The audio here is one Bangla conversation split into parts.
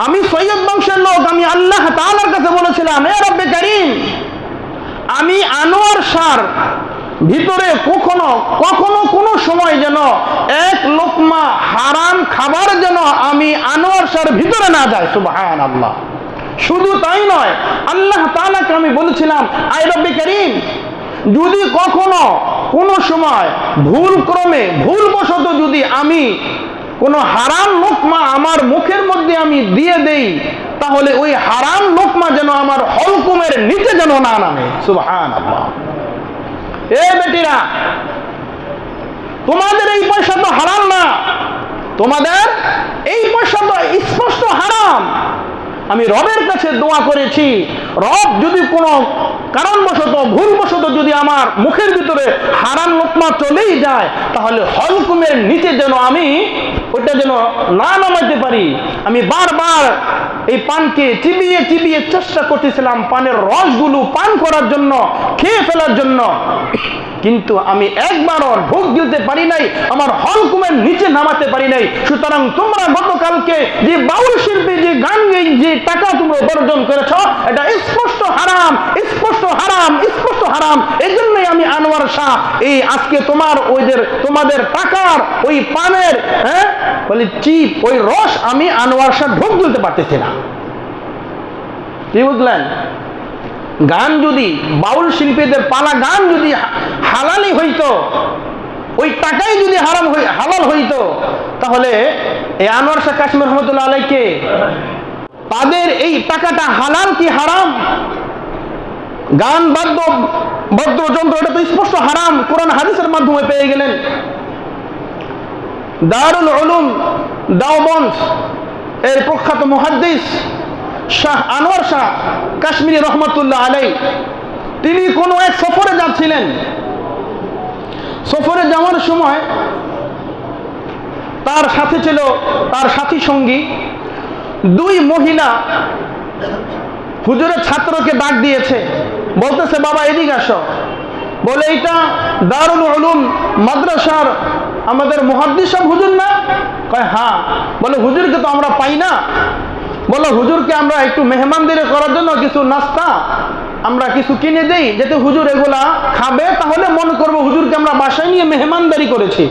আমি সৈয়দ বংশের লোক, আমি আল্লাহ তাআলার কাছে বলেছিলাম, এ রব্বে কারীম, আমি আনোয়ার শাহর ভিতরে কখনো কখনো কোনো সময় যেন এক লোকমা হারাম খাবার যেন আমি আনোয়ার শাহর ভিতরে না যায়। সুবহানাল্লাহ। শুধু তাই নয়, আল্লাহ তাআলাকে আমি বলেছিলাম, আয় রব্বে কারীম, যদি কখনো কোনো সময় ভুলক্রমে ভুলবশত যদি আমি কোনো হারাম লোকমা আমার মুখের মধ্যে আমি দিয়ে দেই, তাহলে ওই হারাম লোকমা যেন আমার হলকুমের নিচে যেন না নামে। সুবহানাল্লাহ। এ বেটিরা, তোমাদের এই পয়সা তো হারাম না, তোমাদের এই পয়সা তো স্পষ্ট হারাম। আমি রবের কাছে দোয়া করেছি, রব যদি কোনো কারণবশত ভুলবশত যদি আমার মুখের ভিতরে হারাম লোকমা চলেই যায়, তাহলে হলকুমের নিচে যেন আমি ওটা যেন না নামাইতে পারি। আমি বারবার এই পানকে চিবিয়ে চিবিয়ে চেষ্টা করতেছিলাম পানের রসগুলো পান করার জন্য, খেয়ে ফেলার জন্য, কিন্তু আমি একবারও ঢোক গিলতে পারি নাই, আমার হলকুমের নিচে নামাতে পারি নাই। সুতরাং তোমরা গতকালকে যে বাউল শিল্পী যে গান গেয়ে যে টাকা তোমরা উপার্জন করেছ, এটা স্পষ্ট হারাম, স্পষ্ট হারাম, স্পষ্ট হারাম। এই জন্যই আমি আনোয়ার শাহ এই আজকে তোমাদের টাকার ওই পানের বলি চিপ ওই রস আমি আনোয়ার শাহ ঢোক গিলতে পারতেছি না। কি বুঝলেন? গান যদি বাউল শিল্পীদের পালা গান যদি হালালি হইতো, ওই টাকাই যদি হালাল হইতো, তাহলে এই আনোয়ার শাহ কাশিম রহমতুল্লাহ আলাইকে তাদের এই টাকাটা হালাল কি হারাম? গান বাদ্যযন্ত্র এটা তো স্পষ্ট হারাম, কোরআন হাদিসের মাধ্যমে পেয়ে গেলেন। দারুল উলুম দেওবন্দ এর প্রখ্যাত মুহাদ্দিস শাহ আনোয়ার শাহ কাশ্মীরি রহমতুল্লাহ আলাই, তিনি কোনো এক সফরে যাচ্ছিলেন। সফরে যাওয়ার সময় তার সাথে ছিল তার সাথী সঙ্গী দুই মহিলা হুজুরের ছাত্রকে ডাক দিয়েছে, বলতেছে, বাবা এদিকে আসো। বলে, এইটা দারুল উলুম মাদ্রাসার আমাদের মুহাদ্দিস সাহেব হুজুর না? কয় হ্যাঁ। বলে, হুজুরকে তো আমরা পাই না। বলো, হুজুরকে আমরা একটু মেহমানদারি করার জন্য কিছু নাস্তা আমরা কিছু কিনে দেই, যাতে হুজুর এগুলা খাবে, তাহলে মনে করবো হুজুরকে আমরা বাসায় নিয়ে মেহমানদারি করেছি।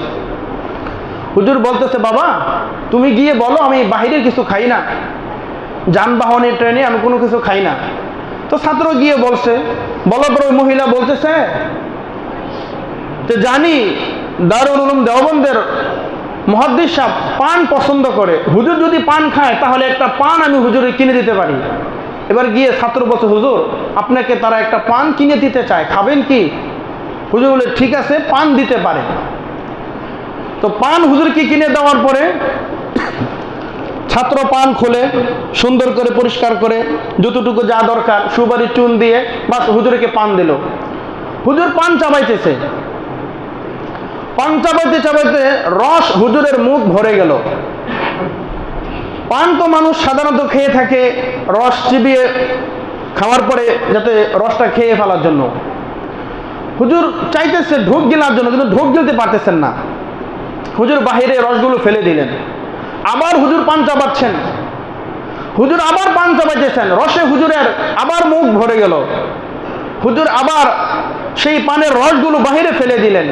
হুজুর বলতেছে, বাবা তুমি গিয়ে বলো আমি বাহিরের কিছু খাই না, যানবাহনে ট্রেনে আমি কোনো কিছু খাই না। তো ছাত্র গিয়ে বলছে, বলার পর ওই মহিলা বলতেছে যে জানি দারুল উলুম দেওবন্দের মুহাদ্দিস সাহেব পান পছন্দ করে, হুজুর যদি পান খায় তাহলে একটা পান আমি হুজুরে কিনে দিতে পারি। এবার গিয়ে ছাত্র বলছে, হুজুর আপনাকে তারা একটা পান কিনে দিতে চায়, খাবেন কি? হুজুর বলে, ঠিক আছে, পান দিতে পারে। তো পান হুজুরকে কিনে দেওয়ার পরে ছাত্র পান খুলে সুন্দর করে পরিষ্কার করে যতটুকু যা দরকার সুপারি চুন দিয়ে বাস হুজুরকে পান দিল। হুজুর পান চাবাইতেছে, পান চাবাইতে চাবাইতে রস হুজুরের মুখ ভরে গেল। পান তো মানুষ সাধারণত খেয়ে থাকে রস চিবিয়ে খাওয়ার পরে যাতে রসটা খেয়ে ফেলার জন্য। হুজুর চাইতেছে ঢোক গিলার জন্য, কিন্তু ঢোক গিলতে পারতেছেন না। হুজুর বাহিরে রসগুলো ফেলে দিলেন। আবার হুজুর পান চাবাচ্ছেন, হুজুর আবার পান চাবাইতেছেন, রসে হুজুরের আবার মুখ ভরে গেল। হুজুর আবার সেই পানের রসগুলো বাহিরে ফেলে দিলেন।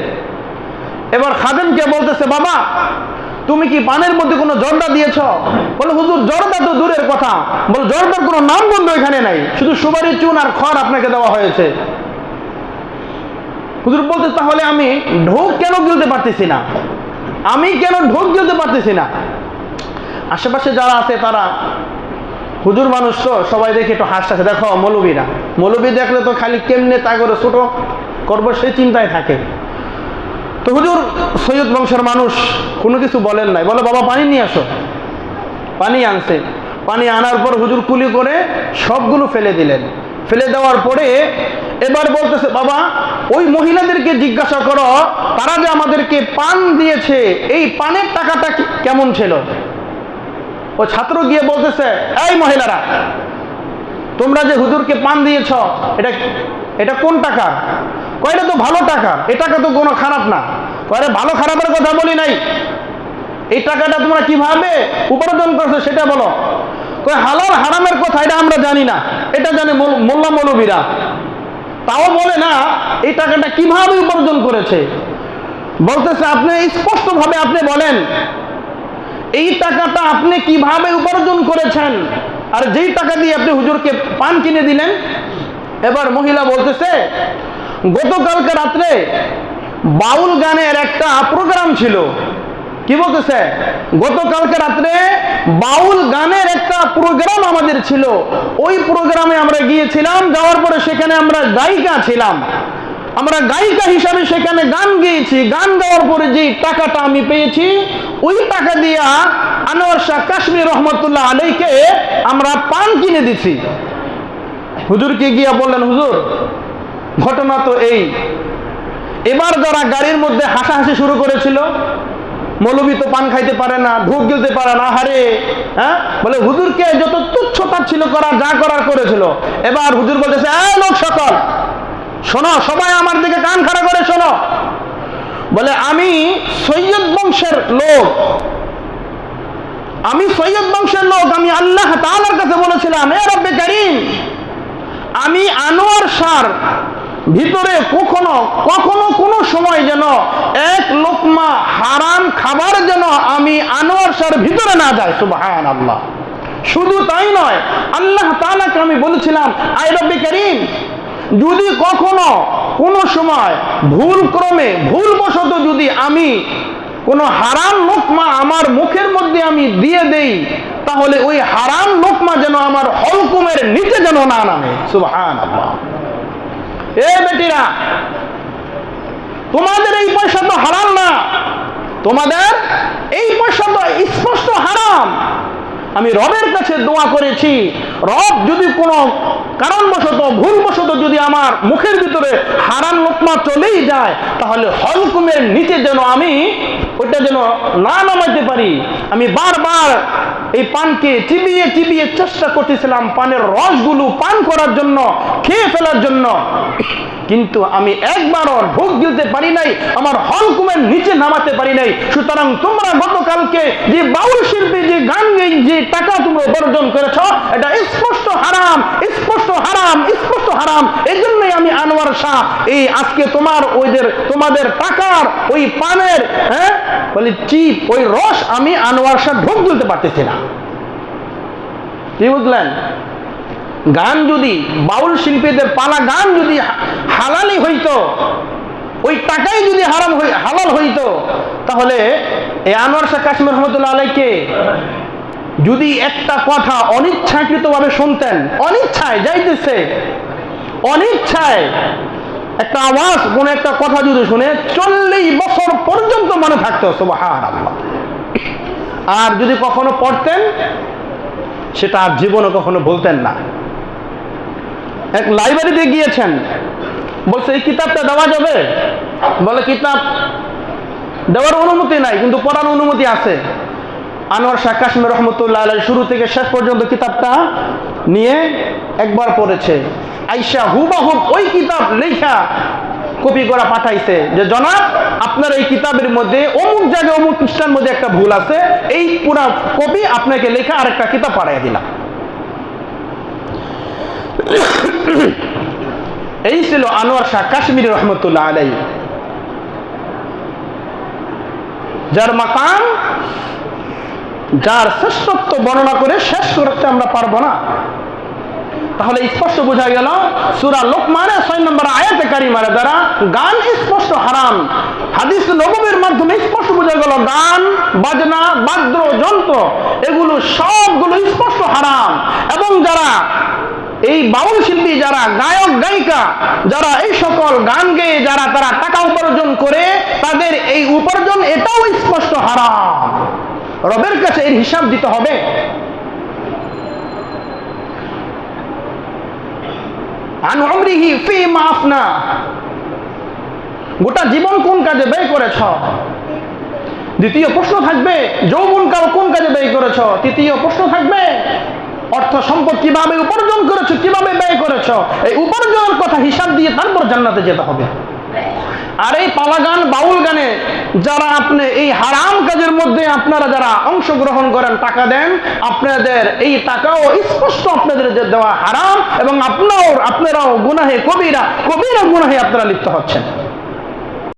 এবার খাদেমকে বলতেছে, বাবা তুমি কি পানের মধ্যে কোনো জর্দা দিয়েছ? বলে, হুজুর জর্দা তো দূরের কথা, বলে জর্দার কোনো নাম গন্ধ এখানে নাই, শুধু সুপারি চুন আর খড় আপনাকে দেওয়া হয়েছে। হুজুর বলতে, তাহলে আমি ঢোক কেন গিলতে পারতেছি না? আমি কেন ঢোক গিলতে পারতেছি না? আশেপাশে যারা আছে তারা হুজুর মানুষ তো সবাই দেখে একটু হাসতেছে, দেখো মৌলবীরা, মৌলবী দেখলে তো খালি কেমনে তা করে ছোট করবো সেই চিন্তায় থাকে। তো হুজুর সৈয়দ বংশের মানুষ কোনো কিছু বলেন নাই, বলে, বাবা পানি নিয়ে আসো। পানি আনছে, পানি আনার পর হুজুর কুলি করে সবগুলো ফেলে দিলেন। ফেলে দেওয়ার পরে এবার বলতেছে, বাবা ওই মহিলাদেরকে জিজ্ঞাসা করো তারা যে আমাদেরকে পান দিয়েছে এই পানের টাকাটা কেমন ছিল। ও ছাত্র গিয়ে বলতেছে, এই মহিলারা, তোমরা যে হুজুরকে পান দিয়েছ এটা কোন টাকা? কয়, এটা তো ভালো টাকা, এই টাকা তো কোনো খারাপ না। কয়, ভালো খারাপের কথা বলি নাই, এই টাকাটা তোমরা কিভাবে উপার্জন করছো সেটা বলো। কই হালাল হারামের কথা এটা আমরা জানি না, এটা জানে মোল্লা মৌলবীরা। তাও বলে না এই টাকাটা কিভাবে উপার্জন করেছে। বলতেছে আপনি স্পষ্টভাবে আপনি বলেন এই টাকাটা আপনি কিভাবে উপার্জন করেছেন, আর যেই টাকা দিয়ে আপনি হুজুরকে পান কিনে দিলেন। এবার মহিলা বলতেছে গতকালকে রাত্রে বাউল গানের একটা প্রোগ্রাম ছিল। কি বলতেছে? গতকালকে রাত্রে বাউল গানের একটা প্রোগ্রাম আমাদের ছিল, ওই প্রোগ্রামে আমরা গিয়েছিলাম। যাওয়ার পরে সেখানে আমরা গায়িকা ছিলাম, আমরা গায়িকা হিসাবে সেখানে গান গেয়েছি। গান গাওয়ার পরে যে টাকাটা আমি পেয়েছি ওই টাকা দিয়া আনোয়ার শাহ কাশ্মীর রহমতুল্লাহ আলাইকে আমরা পান কিনে দিছি। হুজুরকে গিয়া বললেন হুজুর ঘটনা তো এই। এবার যারা গাড়ির মধ্যে হাসাহাসি শুরু করেছিল, মৌলবী তো পান খাইতে পারে না, ঢুক গিলতে পারে না, হারে হ্যাঁ বলে হুজুরকে যত তুচ্ছতা ছিল করার যা করার করেছিল। এবার হুজুর বলতেছে এই লোক সকল শোনো, সবাই আমার দিকে কান খাড়া করে শোনো। বলে আমি সৈয়দ বংশের লোক, আমি সৈয়দ বংশের লোক। আমি আল্লাহ তাআলার কাছে বলেছিলাম এ রব্বে কারীম, আমি আনোয়ার শাহর ভিতরে কখনো কখনো কোনো সময় যেন এক লোকমা হারাম খাবার যেন আমি আনোয়ার শাহর ভিতরে না যায়। সুবহানাল্লাহ। শুধু তাই নয়, আল্লাহ তাআলাকে আমি বলেছিলাম আয় রব্বে কারীম, যদি কখনো কোনো সময় ভুলক্রমে ভুলবশত যদি আমি কোনো হারাম লোকমা আমার মুখের মধ্যে আমি দিয়ে দেই, তাহলে ওই হারাম লোকমা যেন আমার হলকুমের নিচে যেন না নামে। সুবহানাল্লাহ। এ বেটিরা, তোমাদের এই পয়সা তো হারাম না, তোমাদের এই পয়সা তো স্পষ্ট হারাম। আমি রবের কাছে দোয়া করেছি, রব যদি কোনো কারণবশত ভুলবশত যদি আমার মুখের ভিতরে হারাম লোকমা চলেই যায়, তাহলে হলকুমের নিচে যেন আমি ওইটা যেন না নামাইতে পারি। আমি বারবার এই পানকে চিবিয়ে চিবিয়ে চেষ্টা করতেছিলাম পানের রসগুলো পান করার জন্য, খেয়ে ফেলার জন্য, কিন্তু আমি একবারও ঢোক গিলতে পারি নাই, আমার হলকুমের নিচে নামাতে পারি নাই। সুতরাং তোমরা গতকালকে যে বাউল শিল্পী যে গান গেয়ে যে টাকা তোমরা উপার্জন করেছ, এটা স্পষ্ট হারাম, স্পষ্ট হারাম, স্পষ্ট হারাম। এই জন্যই আমি আনোয়ার শাহ এই আজকে তোমাদের টাকার ওই পানের বলি চিপ ওই রস আমি আনোয়ার শাহ ঢোক গিলতে পারতেছি না। কি বুঝলেন? গান যদি বাউল শিল্পীদের পালা গান যদি হালালি হইতো, ওই টাকাই যদি হালাল হইতো, তাহলে এই আনোয়ার শাহ কাশ্মীর রহমতুল্লাহ আলাইকে যদি একটা কথা অনিচ্ছাকৃতভাবে শুনতেন, অনিচ্ছায় যাইতেছে, অনিচ্ছায় একটা আওয়াজ কোন একটা কথা যদি শুনে 40 বছর পর্যন্ত মনে থাকতো। সুবহানাল্লাহ। আর যদি কখনো পড়তেন সেটা আর জীবনে কখনো বলতেন না। এক লাইব্রেরিতে গিয়েছেন, বলছে এই কিতাবটা দেওয়া যাবে? বলে কিতাব দেওয়ার অনুমতি নাই, কিন্তু পড়ার অনুমতি আছে। আনোয়ার শাহ কাশ্মীর রহমতুল্লাহ আলাইহি শুরু থেকে শেষ পর্যন্ত কিতাবটা নিয়ে একবার পড়েছে। আইসা হুবাহুব ওই কিতাব লেখা কপি করা পাঠাইছে যে জনাব আপনার এই কিতাবের মধ্যে অমুক জায়গায় অমুক পৃষ্ঠার মধ্যে একটা ভুল আছে, এই পুরা কপি আপনাকে লেখা আরেকটা কিতাব পাঠাই দিলাম। এই ছিল আনোয়ার শাহ কাশ্মীর রহমতুল্লাহ আলাইহি, যার মাকাম, যার শ্রেষ্ঠত্ব বর্ণনা করে শেষ করতে আমরা পারবো না। তাহলে স্পষ্ট বোঝা গেল সূরা লোকমানের 6 নম্বর আয়াতে কারিমার দ্বারা গান স্পষ্ট হারাম। হাদিস নববীর মাধ্যমে স্পষ্ট বোঝা গেল গান বাজনা বাদ্য যন্ত্র এগুলো সবগুলো স্পষ্ট হারাম। এবং যারা এই বাউল শিল্পী, যারা গায়ক গায়িকা, যারা এই সকল গান গেয়ে যারা তারা টাকা উপার্জন করে, তাদের এই উপার্জন এটাও স্পষ্ট হারাম। রবের কাছে এর হিসাব দিতে হবে। আন উমরিহি ফীমা আফনা, গোটা জীবন কোন কাজে ব্যয় করেছ? দ্বিতীয় প্রশ্ন থাকবে যৌবনকাল কোন কাজে ব্যয় করেছ? তৃতীয় প্রশ্ন থাকবে অর্থ সম্পদ কিভাবে উপার্জন করেছ, কিভাবে ব্যয় করেছ। এই উপার্জনের কথা হিসাব দিয়ে তারপর জান্নাতে যেতে হবে। আর এই পালা গান, বাউল গানে যারা আপনি এই হারাম কাজের মধ্যে আপনারা যারা অংশগ্রহণ করেন, টাকা দেন, আপনাদের এই টাকাও স্পষ্ট আপনাদের যে দেওয়া হারাম, এবং আপনারাও গুনাহে কবিরা গুনাহে আপনারা লিপ্ত হচ্ছেন।